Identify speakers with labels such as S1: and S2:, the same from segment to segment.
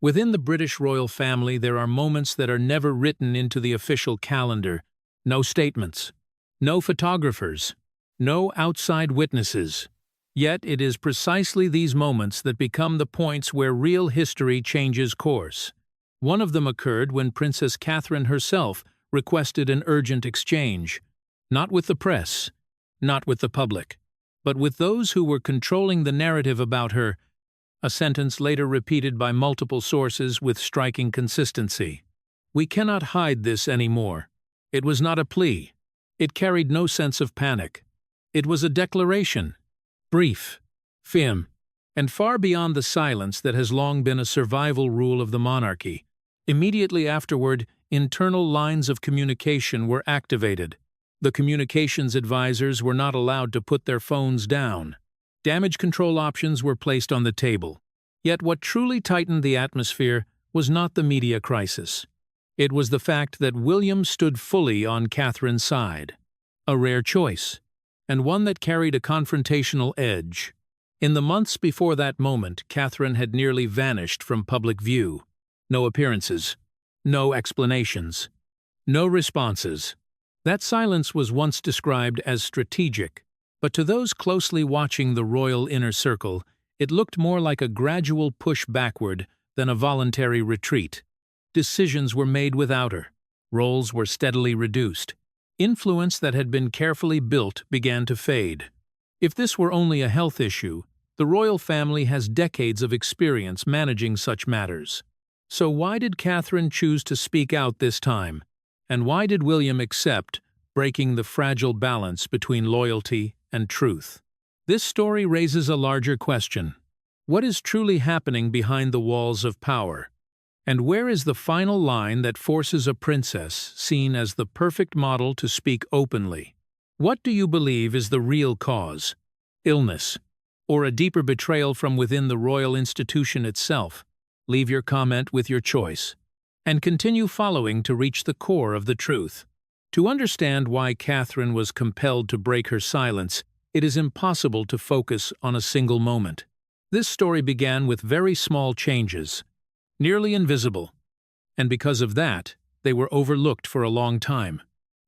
S1: Within the British royal family, there are moments that are never written into the official calendar. No statements, no photographers, no outside witnesses. Yet it is precisely these moments that become the points where real history changes course. One of them occurred when Princess Catherine herself requested an urgent exchange, not with the press, not with the public, but with those who were controlling the narrative about her, a sentence later repeated by multiple sources with striking consistency. "We cannot hide this anymore." It was not a plea. It carried no sense of panic. It was a declaration, brief, firm, and far beyond the silence that has long been a survival rule of the monarchy. Immediately afterward, internal lines of communication were activated. The communications advisors were not allowed to put their phones down. Damage control options were placed on the table. Yet what truly tightened the atmosphere was not the media crisis. It was the fact that William stood fully on Catherine's side. A rare choice, and one that carried a confrontational edge. In the months before that moment, Catherine had nearly vanished from public view. No appearances, no explanations, no responses. That silence was once described as strategic, but to those closely watching the royal inner circle, it looked more like a gradual push backward than a voluntary retreat. Decisions were made without her. Roles were steadily reduced. Influence that had been carefully built began to fade. If this were only a health issue, the royal family has decades of experience managing such matters. So why did Catherine choose to speak out this time? And why did William accept, breaking the fragile balance between loyalty and truth? This story raises a larger question. What is truly happening behind the walls of power? And where is the final line that forces a princess seen as the perfect model to speak openly? What do you believe is the real cause? Illness, or a deeper betrayal from within the royal institution itself? Leave your comment with your choice, and continue following to reach the core of the truth. To understand why Catherine was compelled to break her silence, it is impossible to focus on a single moment. This story began with very small changes, nearly invisible, and because of that, they were overlooked for a long time.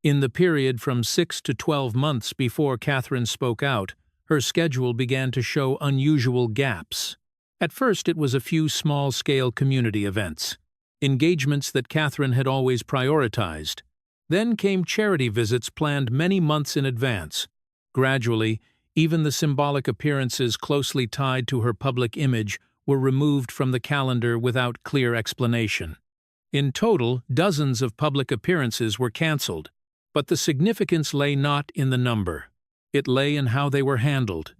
S1: In the period from 6 to 12 months before Catherine spoke out, her schedule began to show unusual gaps. At first, it was a few small-scale community events, engagements that Catherine had always prioritized. Then came charity visits planned many months in advance. Gradually, even the symbolic appearances closely tied to her public image were removed from the calendar without clear explanation. In total, dozens of public appearances were cancelled, but the significance lay not in the number. It lay in how they were handled.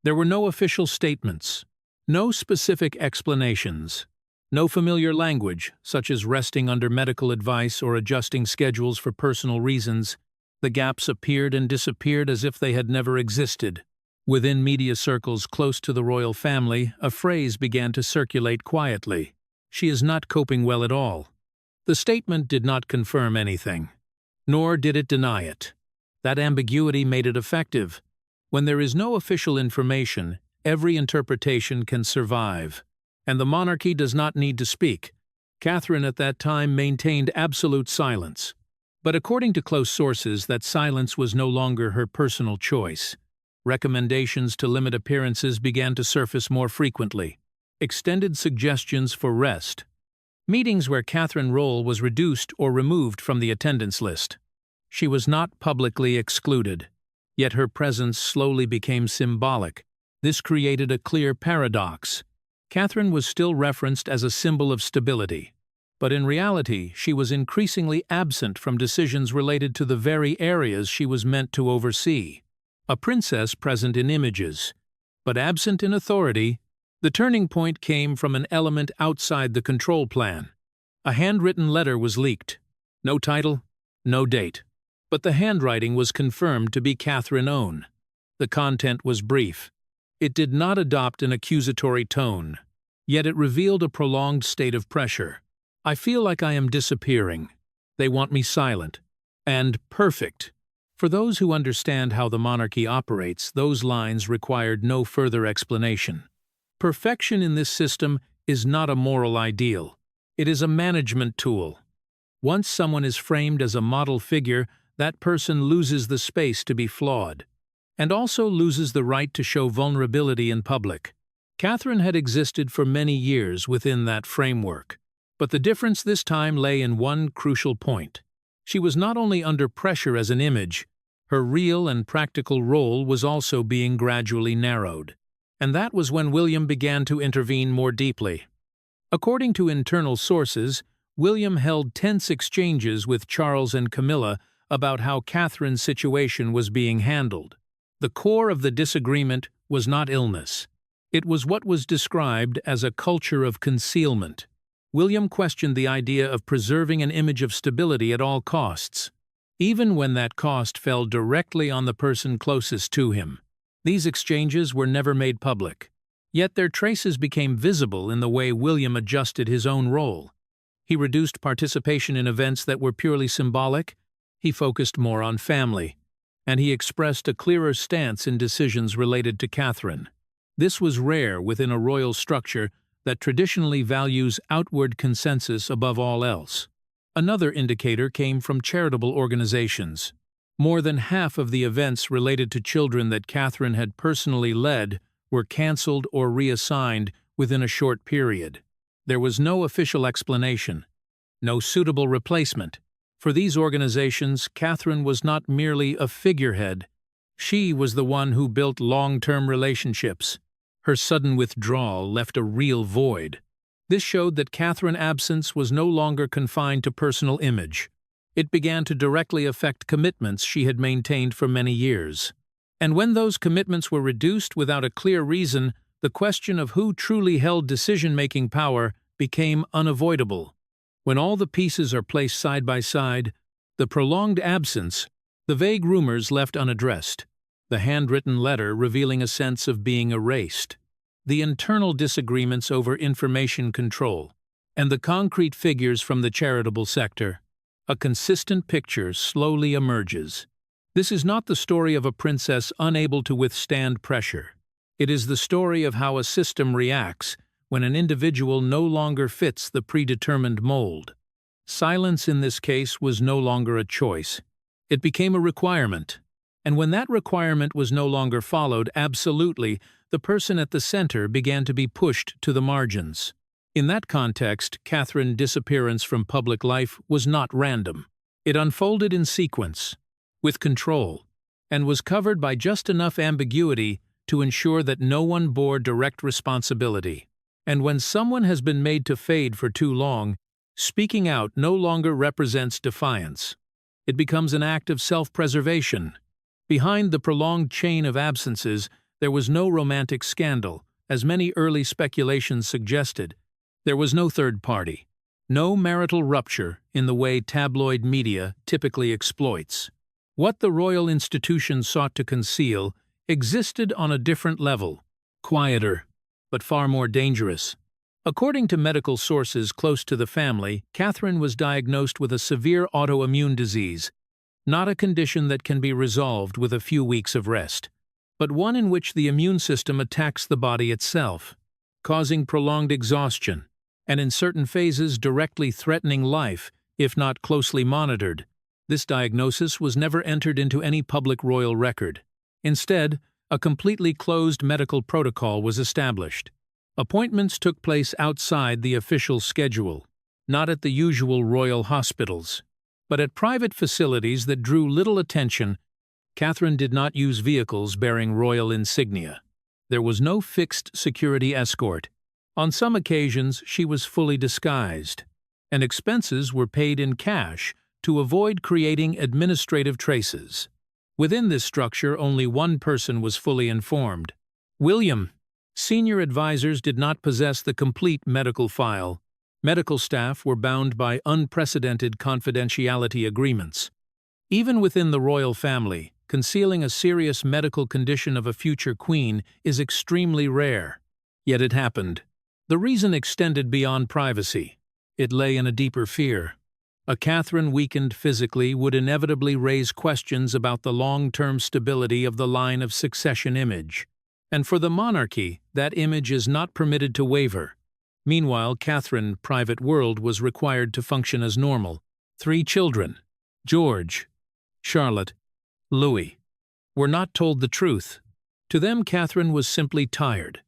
S1: There were no official statements, no specific explanations, no familiar language, such as resting under medical advice or adjusting schedules for personal reasons. The gaps appeared and disappeared as if they had never existed. Within media circles close to the royal family, a phrase began to circulate quietly. "She is not coping well at all." The statement did not confirm anything, nor did it deny it. That ambiguity made it effective. When there is no official information, every interpretation can survive, and the monarchy does not need to speak. Catherine at that time maintained absolute silence. But according to close sources, that silence was no longer her personal choice. Recommendations to limit appearances began to surface more frequently. Extended suggestions for rest. Meetings where Catherine's role was reduced or removed from the attendance list. She was not publicly excluded, yet her presence slowly became symbolic. This created a clear paradox. Catherine was still referenced as a symbol of stability, but in reality she was increasingly absent from decisions related to the very areas she was meant to oversee. A princess present in images, but absent in authority. The turning point came from an element outside the control plan. A handwritten letter was leaked. No title, no date. But the handwriting was confirmed to be Catherine's own. The content was brief. It did not adopt an accusatory tone, yet it revealed a prolonged state of pressure. "I feel like I am disappearing. They want me silent. And perfect." For those who understand how the monarchy operates, those lines required no further explanation. Perfection in this system is not a moral ideal. It is a management tool. Once someone is framed as a model figure, that person loses the space to be flawed, and also loses the right to show vulnerability in public. Catherine had existed for many years within that framework, but the difference this time lay in one crucial point. She was not only under pressure as an image, her real and practical role was also being gradually narrowed. And that was when William began to intervene more deeply. According to internal sources, William held tense exchanges with Charles and Camilla about how Catherine's situation was being handled. The core of the disagreement was not illness. It was what was described as a culture of concealment. William questioned the idea of preserving an image of stability at all costs, even when that cost fell directly on the person closest to him. These exchanges were never made public, yet their traces became visible in the way William adjusted his own role. He reduced participation in events that were purely symbolic, he focused more on family, and he expressed a clearer stance in decisions related to Catherine. This was rare within a royal structure that traditionally values outward consensus above all else. Another indicator came from charitable organizations. More than half of the events related to children that Catherine had personally led were cancelled or reassigned within a short period. There was no official explanation, no suitable replacement. For these organizations, Catherine was not merely a figurehead. She was the one who built long-term relationships. Her sudden withdrawal left a real void. This showed that Catherine's absence was no longer confined to personal image. It began to directly affect commitments she had maintained for many years. And when those commitments were reduced without a clear reason, the question of who truly held decision-making power became unavoidable. When all the pieces are placed side by side, the prolonged absence, the vague rumors left unaddressed, the handwritten letter revealing a sense of being erased, the internal disagreements over information control, and the concrete figures from the charitable sector, a consistent picture slowly emerges. This is not the story of a princess unable to withstand pressure. It is the story of how a system reacts when an individual no longer fits the predetermined mold. Silence in this case was no longer a choice. It became a requirement. And when that requirement was no longer followed, absolutely, the person at the center began to be pushed to the margins. In that context, Catherine's disappearance from public life was not random. It unfolded in sequence, with control, and was covered by just enough ambiguity to ensure that no one bore direct responsibility. And when someone has been made to fade for too long, speaking out no longer represents defiance. It becomes an act of self-preservation. Behind the prolonged chain of absences, there was no romantic scandal, as many early speculations suggested. There was no third party, no marital rupture in the way tabloid media typically exploits. What the royal institution sought to conceal existed on a different level, quieter, but far more dangerous. According to medical sources close to the family, Catherine was diagnosed with a severe autoimmune disease, not a condition that can be resolved with a few weeks of rest, but one in which the immune system attacks the body itself, causing prolonged exhaustion, and in certain phases directly threatening life, if not closely monitored. This diagnosis was never entered into any public royal record. Instead, a completely closed medical protocol was established. Appointments took place outside the official schedule, not at the usual royal hospitals, but at private facilities that drew little attention. Catherine did not use vehicles bearing royal insignia. There was no fixed security escort. On some occasions, she was fully disguised, and expenses were paid in cash to avoid creating administrative traces. Within this structure, only one person was fully informed: William. Senior advisors did not possess the complete medical file. Medical staff were bound by unprecedented confidentiality agreements. Even within the royal family, concealing a serious medical condition of a future queen is extremely rare. Yet it happened. The reason extended beyond privacy. It lay in a deeper fear. A Catherine weakened physically would inevitably raise questions about the long-term stability of the line of succession image. And for the monarchy, that image is not permitted to waver. Meanwhile, Catherine's private world was required to function as normal. 3 children, George, Charlotte, Louis, were not told the truth. To them, Catherine was simply tired,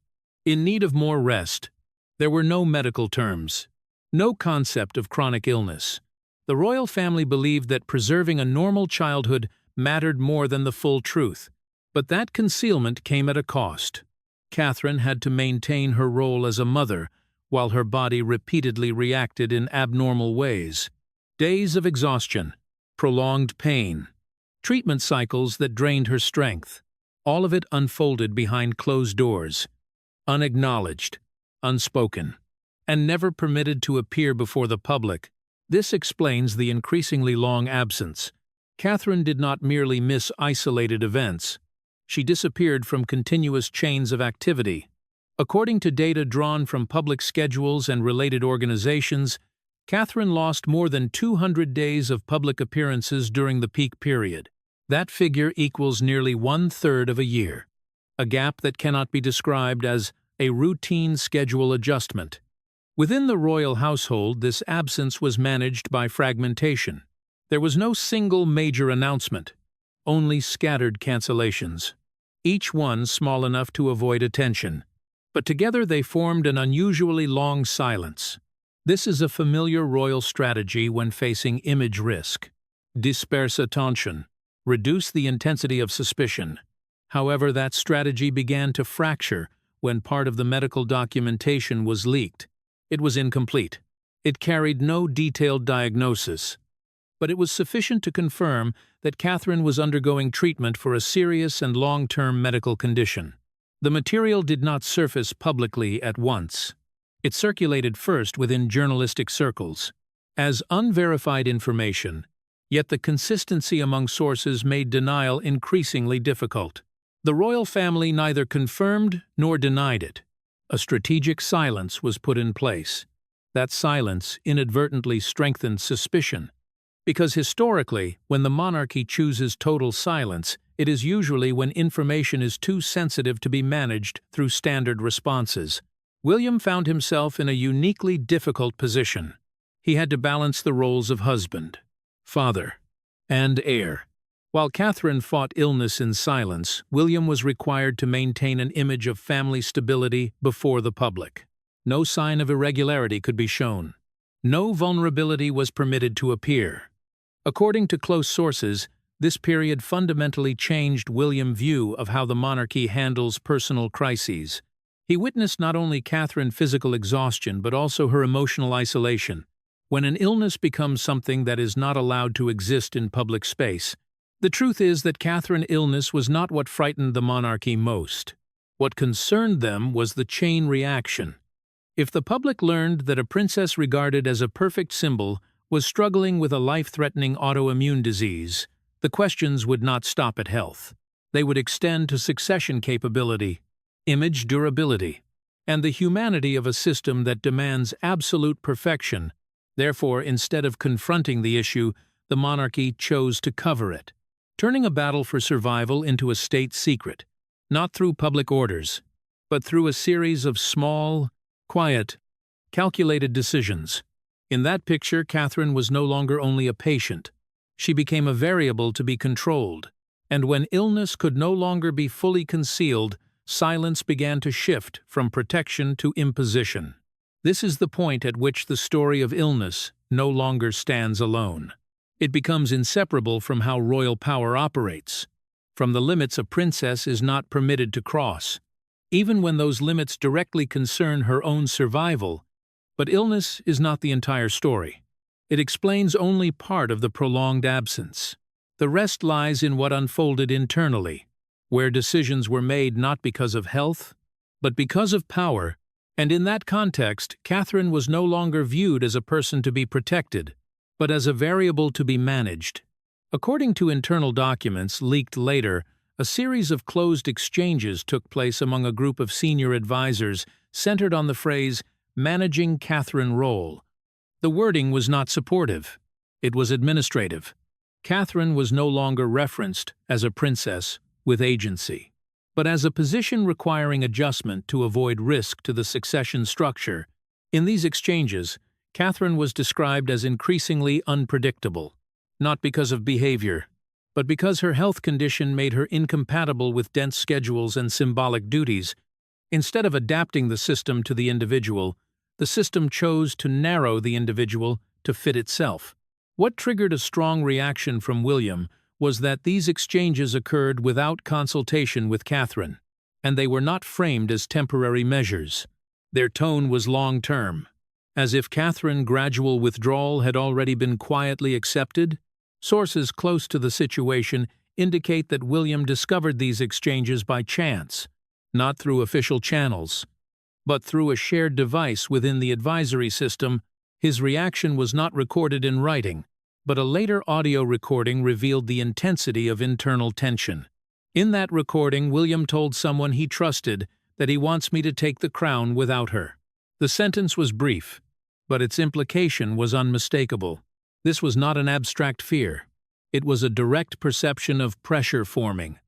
S1: in need of more rest. There were no medical terms, no concept of chronic illness. The royal family believed that preserving a normal childhood mattered more than the full truth. But that concealment came at a cost. Catherine had to maintain her role as a mother, while her body repeatedly reacted in abnormal ways. Days of exhaustion, prolonged pain, treatment cycles that drained her strength. All of it unfolded behind closed doors, unacknowledged, unspoken, and never permitted to appear before the public. This explains the increasingly long absence. Catherine did not merely miss isolated events. She disappeared from continuous chains of activity. According to data drawn from public schedules and related organizations, Catherine lost more than 200 days of public appearances during the peak period. That figure equals nearly 1/3 of a year, a gap that cannot be described as a routine schedule adjustment. Within the royal household, this absence was managed by fragmentation. There was no single major announcement, only scattered cancellations, each one small enough to avoid attention. But together they formed an unusually long silence. This is a familiar royal strategy when facing image risk. Disperse attention, reduce the intensity of suspicion. However, that strategy began to fracture when part of the medical documentation was leaked. It was incomplete. It carried no detailed diagnosis, but it was sufficient to confirm that Catherine was undergoing treatment for a serious and long-term medical condition. The material did not surface publicly at once. It circulated first within journalistic circles as unverified information, yet the consistency among sources made denial increasingly difficult. The royal family neither confirmed nor denied it. A strategic silence was put in place. That silence inadvertently strengthened suspicion, because historically, when the monarchy chooses total silence, it is usually when information is too sensitive to be managed through standard responses. William found himself in a uniquely difficult position. He had to balance the roles of husband, father, and heir. While Catherine fought illness in silence, William was required to maintain an image of family stability before the public. No sign of irregularity could be shown. No vulnerability was permitted to appear. According to close sources, this period fundamentally changed William's view of how the monarchy handles personal crises. He witnessed not only Catherine's physical exhaustion but also her emotional isolation. When an illness becomes something that is not allowed to exist in public space, the truth is that Catherine's illness was not what frightened the monarchy most. What concerned them was the chain reaction. If the public learned that a princess regarded as a perfect symbol was struggling with a life-threatening autoimmune disease, the questions would not stop at health. They would extend to succession capability, image durability, and the humanity of a system that demands absolute perfection. Therefore, instead of confronting the issue, the monarchy chose to cover it, turning a battle for survival into a state secret, not through public orders, but through a series of small, quiet, calculated decisions. In that picture, Catherine was no longer only a patient. She became a variable to be controlled, and when illness could no longer be fully concealed, silence began to shift from protection to imposition. This is the point at which the story of illness no longer stands alone. It becomes inseparable from how royal power operates, from the limits a princess is not permitted to cross, even when those limits directly concern her own survival. But illness is not the entire story. It explains only part of the prolonged absence. The rest lies in what unfolded internally, where decisions were made not because of health, but because of power, and in that context, Catherine was no longer viewed as a person to be protected, but as a variable to be managed. According to internal documents leaked later, a series of closed exchanges took place among a group of senior advisors centered on the phrase, "managing Catherine role." The wording was not supportive. It was administrative. Catherine was no longer referenced as a princess with agency, but as a position requiring adjustment to avoid risk to the succession structure. In these exchanges, Catherine was described as increasingly unpredictable, not because of behavior, but because her health condition made her incompatible with dense schedules and symbolic duties. Instead of adapting the system to the individual, the system chose to narrow the individual to fit itself. What triggered a strong reaction from William was that these exchanges occurred without consultation with Catherine, and they were not framed as temporary measures. Their tone was long-term, as if Catherine's gradual withdrawal had already been quietly accepted. Sources close to the situation indicate that William discovered these exchanges by chance, not through official channels, but through a shared device within the advisory system. His reaction was not recorded in writing, but a later audio recording revealed the intensity of internal tension. In that recording, William told someone he trusted that he wants me to take the crown without her. The sentence was brief, but its implication was unmistakable. This was not an abstract fear. It was a direct perception of pressure forming.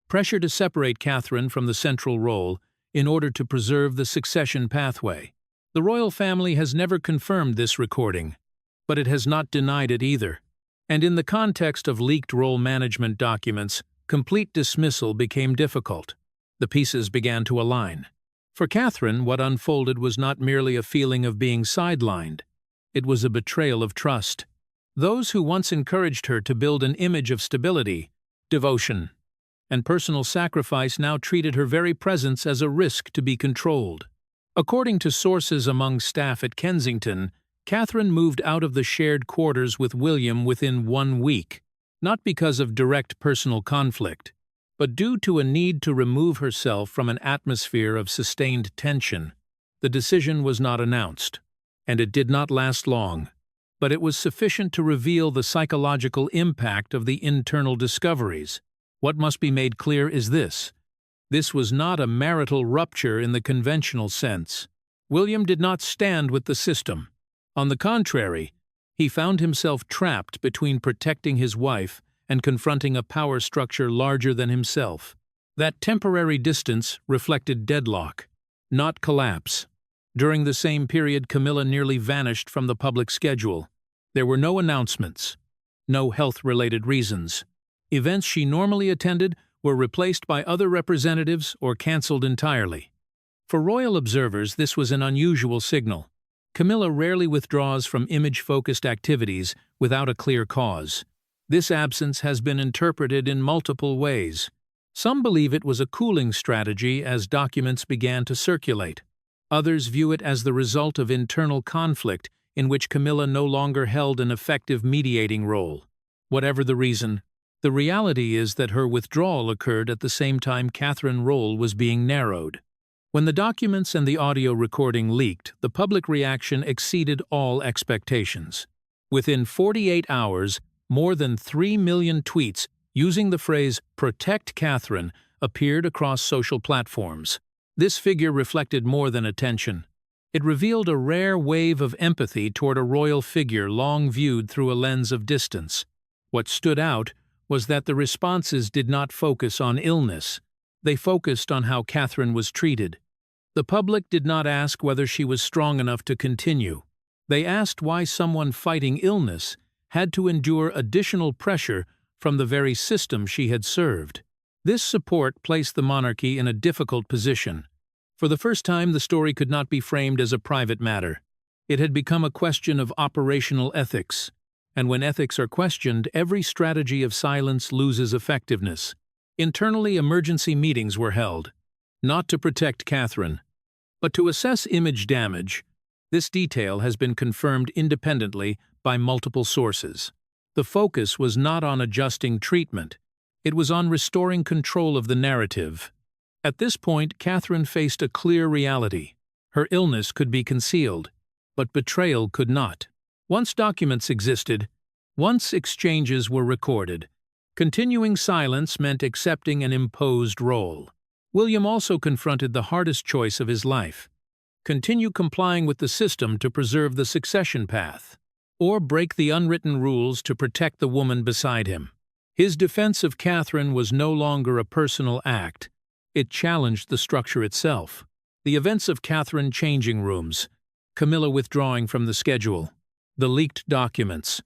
S1: Pressure to separate Catherine from the central role in order to preserve the succession pathway. The royal family has never confirmed this recording, but it has not denied it either. And in the context of leaked role management documents, complete dismissal became difficult. The pieces began to align. For Catherine, what unfolded was not merely a feeling of being sidelined. It was a betrayal of trust. Those who once encouraged her to build an image of stability, devotion, and personal sacrifice now treated her very presence as a risk to be controlled. According to sources among staff at Kensington, Catherine moved out of the shared quarters with William within 1 week, not because of direct personal conflict, but due to a need to remove herself from an atmosphere of sustained tension. The decision was not announced, and it did not last long, but it was sufficient to reveal the psychological impact of the internal discoveries. What must be made clear is this. This was not a marital rupture in the conventional sense. William did not stand with the system. On the contrary, he found himself trapped between protecting his wife and confronting a power structure larger than himself. That temporary distance reflected deadlock, not collapse. During the same period, Camilla nearly vanished from the public schedule. There were no announcements, no health-related reasons. Events she normally attended were replaced by other representatives or cancelled entirely. For royal observers, this was an unusual signal. Camilla rarely withdraws from image-focused activities without a clear cause. This absence has been interpreted in multiple ways. Some believe it was a cooling strategy as documents began to circulate. Others view it as the result of internal conflict in which Camilla no longer held an effective mediating role. Whatever the reason, the reality is that her withdrawal occurred at the same time Catherine's role was being narrowed. When the documents and the audio recording leaked, the public reaction exceeded all expectations. Within 48 hours, more than 3 million tweets using the phrase "Protect Catherine" appeared across social platforms. This figure reflected more than attention. It revealed a rare wave of empathy toward a royal figure long viewed through a lens of distance. What stood out was that the responses did not focus on illness. They focused on how Catherine was treated. The public did not ask whether she was strong enough to continue. They asked why someone fighting illness had to endure additional pressure from the very system she had served. This support placed the monarchy in a difficult position. For the first time, the story could not be framed as a private matter. It had become a question of operational ethics. And when ethics are questioned, every strategy of silence loses effectiveness. Internally, emergency meetings were held, not to protect Catherine, but to assess image damage. This detail has been confirmed independently by multiple sources. The focus was not on adjusting treatment. It was on restoring control of the narrative. At this point, Catherine faced a clear reality. Her illness could be concealed, but betrayal could not. Once documents existed, once exchanges were recorded, continuing silence meant accepting an imposed role. William also confronted the hardest choice of his life: continue complying with the system to preserve the succession path, or break the unwritten rules to protect the woman beside him. His defense of Catherine was no longer a personal act. It challenged the structure itself. The events of Catherine changing rooms, Camilla withdrawing from the schedule, the leaked documents,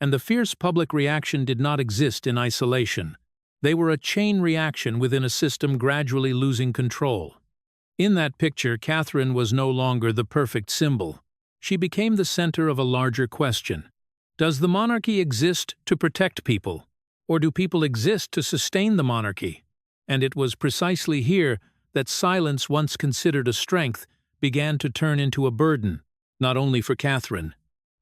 S1: and the fierce public reaction did not exist in isolation. They were a chain reaction within a system gradually losing control. In that picture, Catherine was no longer the perfect symbol. She became the center of a larger question. Does the monarchy exist to protect people, or do people exist to sustain the monarchy? And it was precisely here that silence, once considered a strength, began to turn into a burden, not only for Catherine,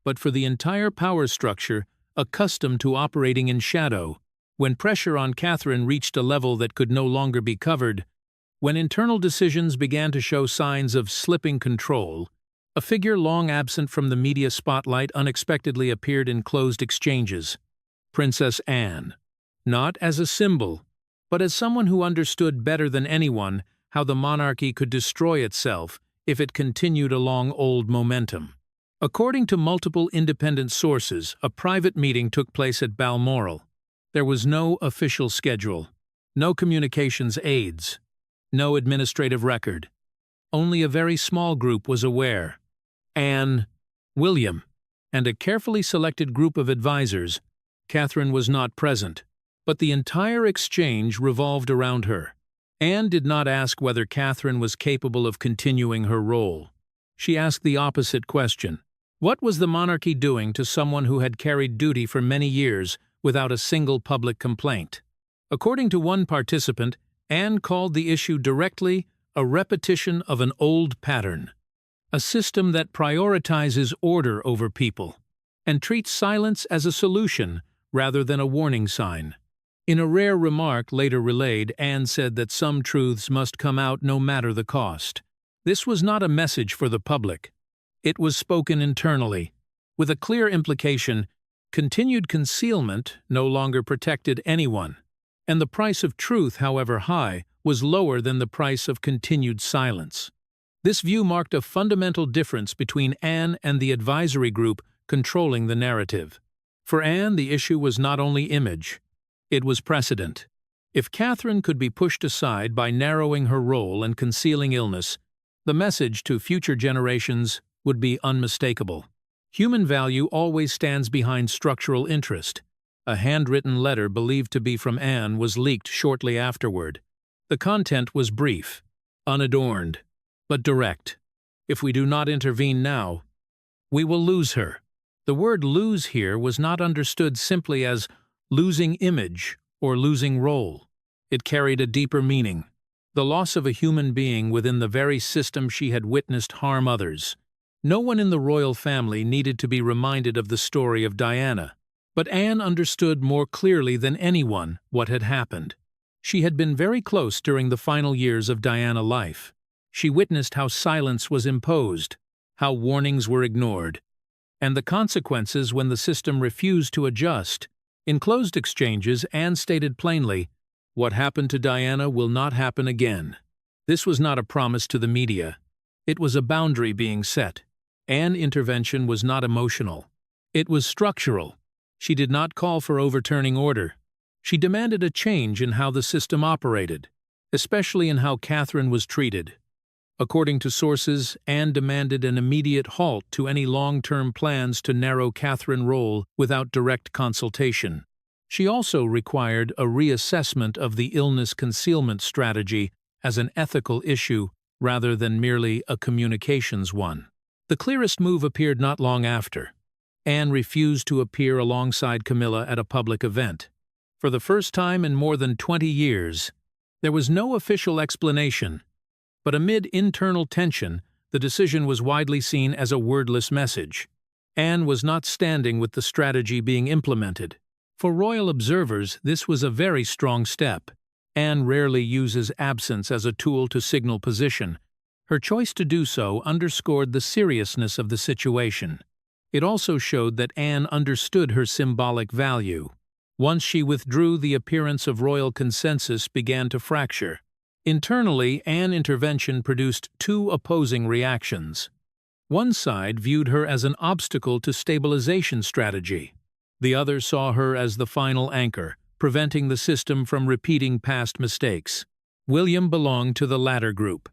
S1: but for the entire power structure accustomed to operating in shadow. When pressure on Catherine reached a level that could no longer be covered, when internal decisions began to show signs of slipping control, a figure long absent from the media spotlight unexpectedly appeared in closed exchanges. Princess Anne. Not as a symbol, but as someone who understood better than anyone how the monarchy could destroy itself if it continued along old momentum. According to multiple independent sources, a private meeting took place at Balmoral. There was no official schedule, no communications aids, no administrative record. Only a very small group was aware. Anne, William, and a carefully selected group of advisors. Catherine was not present, but the entire exchange revolved around her. Anne did not ask whether Catherine was capable of continuing her role. She asked the opposite question. What was the monarchy doing to someone who had carried duty for many years without a single public complaint? According to one participant, Anne called the issue directly a repetition of an old pattern, a system that prioritizes order over people and treats silence as a solution rather than a warning sign. In a rare remark later relayed, Anne said that some truths must come out no matter the cost. This was not a message for the public. It was spoken internally, with a clear implication: continued concealment no longer protected anyone, and the price of truth, however high, was lower than the price of continued silence. This view marked a fundamental difference between Anne and the advisory group controlling the narrative. For Anne, the issue was not only image, it was precedent. If Catherine could be pushed aside by narrowing her role and concealing illness, the message to future generations would be unmistakable. Human value always stands behind structural interest. A handwritten letter believed to be from Anne was leaked shortly afterward. The content was brief, unadorned, but direct. If we do not intervene now, we will lose her. The word lose here was not understood simply as losing image or losing role. It carried a deeper meaning: the loss of a human being within the very system she had witnessed harm others. No one in the royal family needed to be reminded of the story of Diana, but Anne understood more clearly than anyone what had happened. She had been very close during the final years of Diana's life. She witnessed how silence was imposed, how warnings were ignored, and the consequences when the system refused to adjust. In closed exchanges, Anne stated plainly, "What happened to Diana will not happen again." This was not a promise to the media. It was a boundary being set. Anne's intervention was not emotional. It was structural. She did not call for overturning order. She demanded a change in how the system operated, especially in how Catherine was treated. According to sources, Anne demanded an immediate halt to any long-term plans to narrow Catherine's role without direct consultation. She also required a reassessment of the illness concealment strategy as an ethical issue rather than merely a communications one. The clearest move appeared not long after. Anne refused to appear alongside Camilla at a public event. For the first time in more than 20 years, there was no official explanation, but amid internal tension, the decision was widely seen as a wordless message. Anne was not standing with the strategy being implemented. For royal observers, this was a very strong step. Anne rarely uses absence as a tool to signal position. Her choice to do so underscored the seriousness of the situation. It also showed that Anne understood her symbolic value. Once she withdrew, the appearance of royal consensus began to fracture. Internally, Anne's intervention produced two opposing reactions. One side viewed her as an obstacle to stabilization strategy. The other saw her as the final anchor, preventing the system from repeating past mistakes. William belonged to the latter group.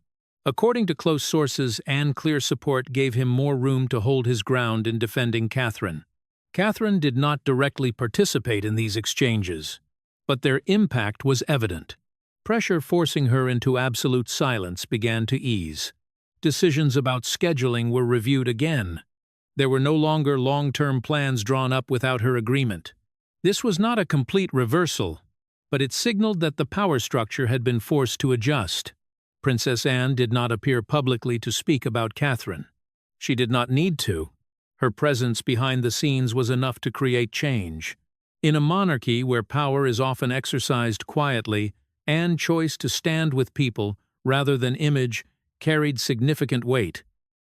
S1: According to close sources, Anne's clear support gave him more room to hold his ground in defending Catherine. Catherine did not directly participate in these exchanges, but their impact was evident. Pressure forcing her into absolute silence began to ease. Decisions about scheduling were reviewed again. There were no longer long-term plans drawn up without her agreement. This was not a complete reversal, but it signaled that the power structure had been forced to adjust. Princess Anne did not appear publicly to speak about Catherine. She did not need to. Her presence behind the scenes was enough to create change. In a monarchy where power is often exercised quietly, Anne's choice to stand with people, rather than image, carried significant weight.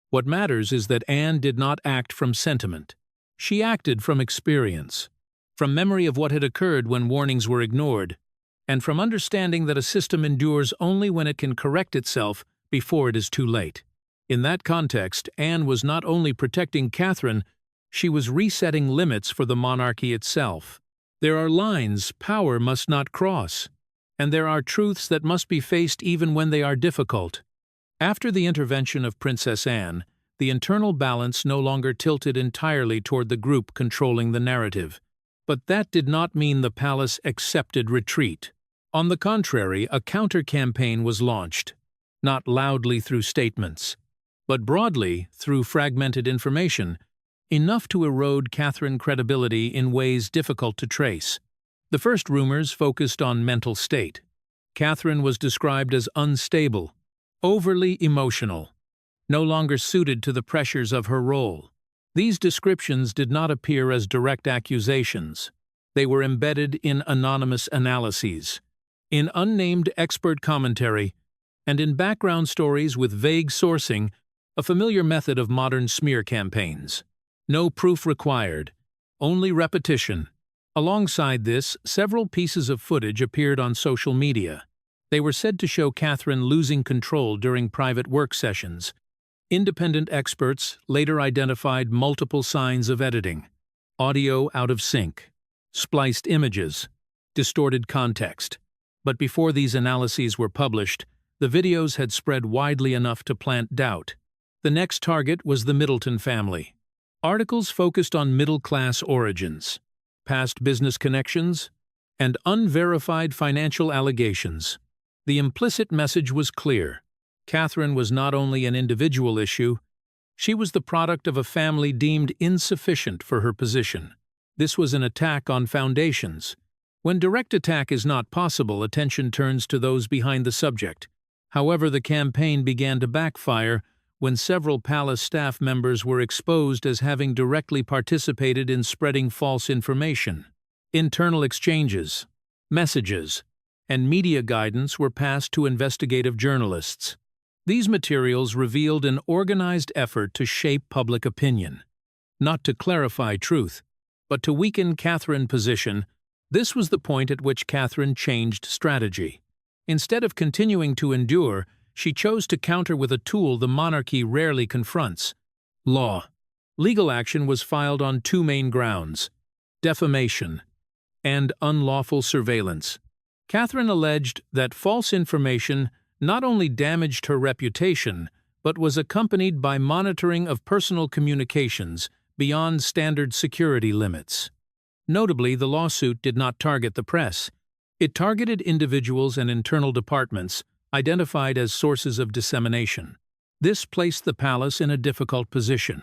S1: What matters is that Anne did not act from sentiment. She acted from experience, from memory of what had occurred when warnings were ignored, and from understanding that a system endures only when it can correct itself before it is too late. In that context, Anne was not only protecting Catherine, she was resetting limits for the monarchy itself. There are lines power must not cross, and there are truths that must be faced even when they are difficult. After the intervention of Princess Anne, the internal balance no longer tilted entirely toward the group controlling the narrative. But that did not mean the palace accepted retreat. On the contrary, a counter-campaign was launched, not loudly through statements, but broadly through fragmented information, enough to erode Catherine's credibility in ways difficult to trace. The first rumors focused on mental state. Catherine was described as unstable, overly emotional, no longer suited to the pressures of her role. These descriptions did not appear as direct accusations. They were embedded in anonymous analyses, in unnamed expert commentary, and in background stories with vague sourcing, a familiar method of modern smear campaigns. No proof required, only repetition. Alongside this, several pieces of footage appeared on social media. They were said to show Catherine losing control during private work sessions. Independent experts later identified multiple signs of editing: audio out of sync, spliced images, distorted context. But before these analyses were published, the videos had spread widely enough to plant doubt. The next target was the Middleton family. Articles focused on middle-class origins, past business connections, and unverified financial allegations. The implicit message was clear. Catherine was not only an individual issue, she was the product of a family deemed insufficient for her position. This was an attack on foundations. When direct attack is not possible, attention turns to those behind the subject. However, the campaign began to backfire when several palace staff members were exposed as having directly participated in spreading false information. Internal exchanges, messages, and media guidance were passed to investigative journalists. These materials revealed an organized effort to shape public opinion, not to clarify truth, but to weaken Catherine's position. This was the point at which Catherine changed strategy. Instead of continuing to endure, she chose to counter with a tool the monarchy rarely confronts: law. Legal action was filed on two main grounds: defamation and unlawful surveillance. Catherine alleged that false information not only damaged her reputation, but was accompanied by monitoring of personal communications beyond standard security limits. Notably, the lawsuit did not target the press. It targeted individuals and internal departments identified as sources of dissemination. This placed the palace in a difficult position.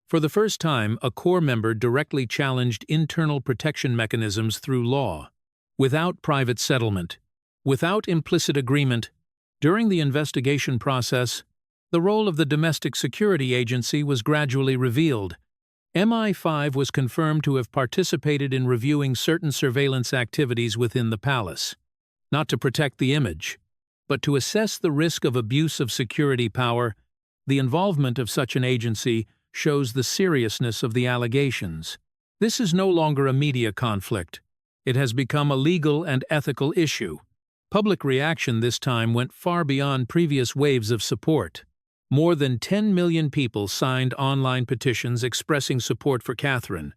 S1: For the first time, a core member directly challenged internal protection mechanisms through law, without private settlement, without implicit agreement. During the investigation process, the role of the Domestic Security Agency was gradually revealed. MI5 was confirmed to have participated in reviewing certain surveillance activities within the palace, not to protect the image, but to assess the risk of abuse of security power. The involvement of such an agency shows the seriousness of the allegations. This is no longer a media conflict. It has become a legal and ethical issue. Public reaction this time went far beyond previous waves of support. More than 10 million people signed online petitions expressing support for Catherine,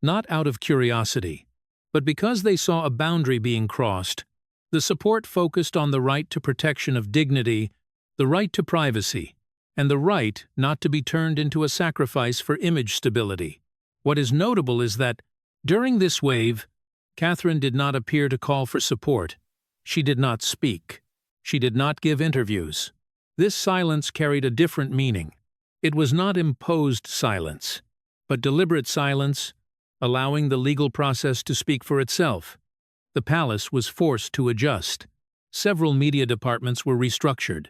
S1: not out of curiosity, but because they saw a boundary being crossed. The support focused on the right to protection of dignity, the right to privacy, and the right not to be turned into a sacrifice for image stability. What is notable is that, during this wave, Catherine did not appear to call for support. She did not speak. She did not give interviews. This silence carried a different meaning. It was not imposed silence, but deliberate silence, allowing the legal process to speak for itself. The palace was forced to adjust. Several media departments were restructured.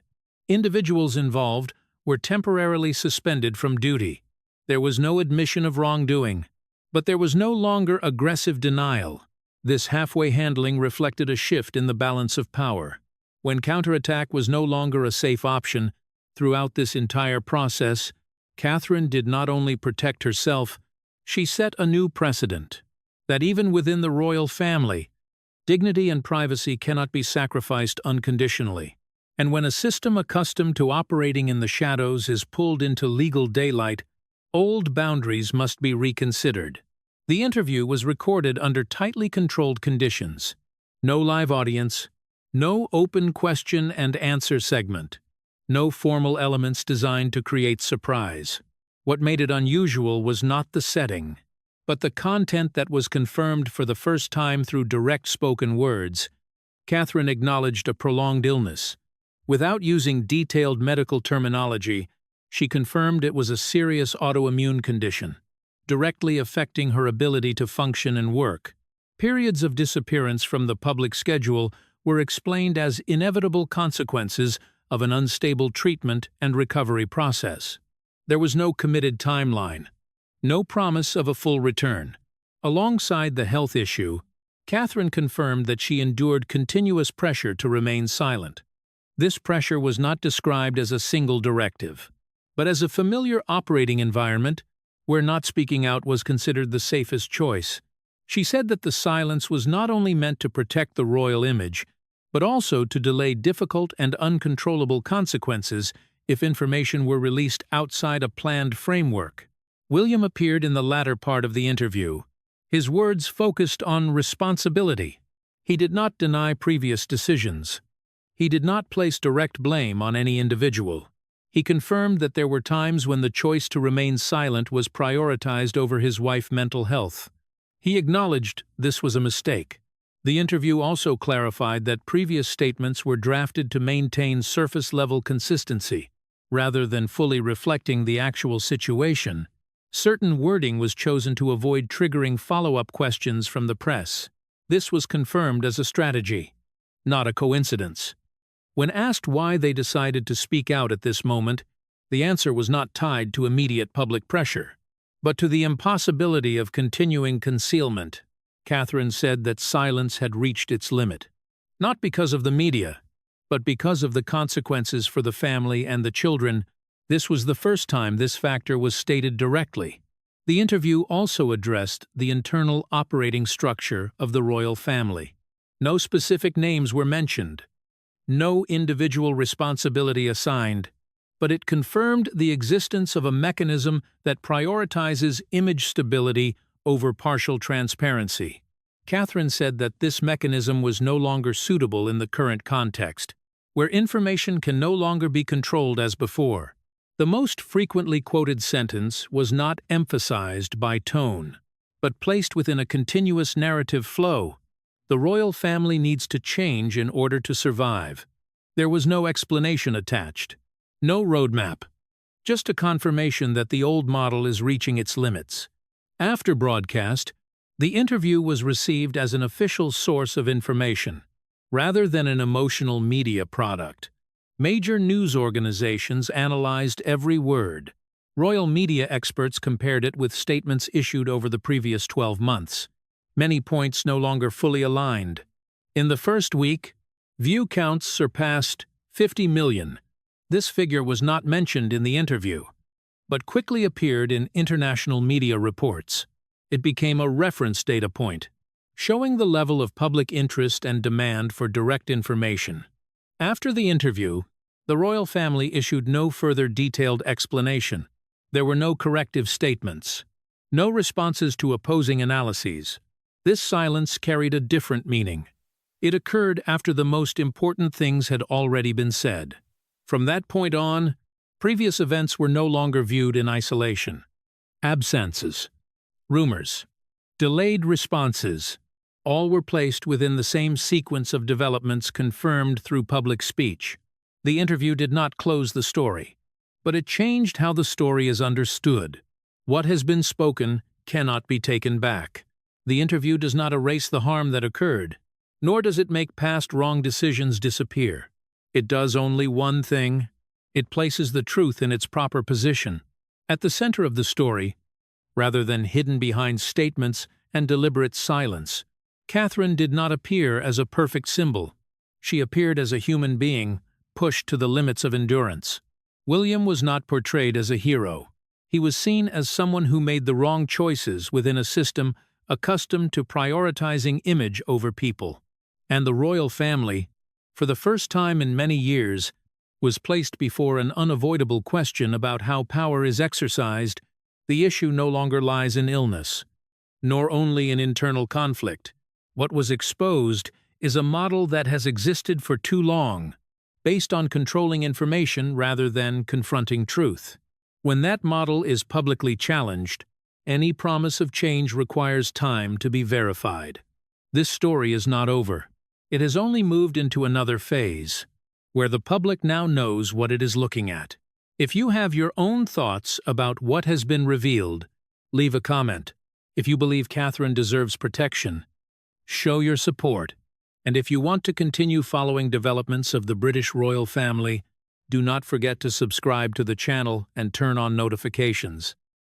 S1: Individuals involved were temporarily suspended from duty. There was no admission of wrongdoing, but there was no longer aggressive denial. This halfway handling reflected a shift in the balance of power. When counterattack was no longer a safe option, throughout this entire process, Catherine did not only protect herself, she set a new precedent, that even within the royal family, dignity and privacy cannot be sacrificed unconditionally. And when a system accustomed to operating in the shadows is pulled into legal daylight, old boundaries must be reconsidered. The interview was recorded under tightly controlled conditions. No live audience, no open question and answer segment, no formal elements designed to create surprise. What made it unusual was not the setting, but the content that was confirmed for the first time through direct spoken words. Catherine acknowledged a prolonged illness. Without using detailed medical terminology, she confirmed it was a serious autoimmune condition, directly affecting her ability to function and work. Periods of disappearance from the public schedule were explained as inevitable consequences of an unstable treatment and recovery process. There was no committed timeline, no promise of a full return. Alongside the health issue, Catherine confirmed that she endured continuous pressure to remain silent. This pressure was not described as a single directive, but as a familiar operating environment where not speaking out was considered the safest choice. She said that the silence was not only meant to protect the royal image, but also to delay difficult and uncontrollable consequences if information were released outside a planned framework. William appeared in the latter part of the interview. His words focused on responsibility. He did not deny previous decisions. He did not place direct blame on any individual. He confirmed that there were times when the choice to remain silent was prioritized over his wife's mental health. He acknowledged this was a mistake. The interview also clarified that previous statements were drafted to maintain surface-level consistency. Rather than fully reflecting the actual situation, certain wording was chosen to avoid triggering follow-up questions from the press. This was confirmed as a strategy, not a coincidence. When asked why they decided to speak out at this moment, the answer was not tied to immediate public pressure, but to the impossibility of continuing concealment. Catherine said that silence had reached its limit, not because of the media, but because of the consequences for the family and the children. This was the first time this factor was stated directly. The interview also addressed the internal operating structure of the royal family. No specific names were mentioned, no individual responsibility assigned, but it confirmed the existence of a mechanism that prioritizes image stability over partial transparency. Catherine said that this mechanism was no longer suitable in the current context, where information can no longer be controlled as before. The most frequently quoted sentence was not emphasized by tone, but placed within a continuous narrative flow. The royal family needs to change in order to survive. There was no explanation attached, no roadmap, just a confirmation that the old model is reaching its limits. After broadcast, the interview was received as an official source of information, rather than an emotional media product. Major news organizations analyzed every word. Royal media experts compared it with statements issued over the previous 12 months. Many points no longer fully aligned. In the first week, view counts surpassed 50 million. This figure was not mentioned in the interview, but quickly appeared in international media reports. It became a reference data point, showing the level of public interest and demand for direct information. After the interview, the royal family issued no further detailed explanation. There were no corrective statements, no responses to opposing analyses. This silence carried a different meaning. It occurred after the most important things had already been said. From that point on, previous events were no longer viewed in isolation. Absences, rumors, delayed responses, all were placed within the same sequence of developments confirmed through public speech. The interview did not close the story, but it changed how the story is understood. What has been spoken cannot be taken back. The interview does not erase the harm that occurred, nor does it make past wrong decisions disappear. It does only one thing: it places the truth in its proper position, at the center of the story, rather than hidden behind statements and deliberate silence. Catherine did not appear as a perfect symbol. She appeared as a human being, pushed to the limits of endurance. William was not portrayed as a hero. He was seen as someone who made the wrong choices within a system accustomed to prioritizing image over people. And the royal family, for the first time in many years, was placed before an unavoidable question about how power is exercised. The issue no longer lies in illness, nor only in internal conflict. What was exposed is a model that has existed for too long, based on controlling information rather than confronting truth. When that model is publicly challenged, any promise of change requires time to be verified. This story is not over. It has only moved into another phase, where the public now knows what it is looking at. If you have your own thoughts about what has been revealed, leave a comment. If you believe Catherine deserves protection, show your support. And if you want to continue following developments of the British royal family, do not forget to subscribe to the channel and turn on notifications.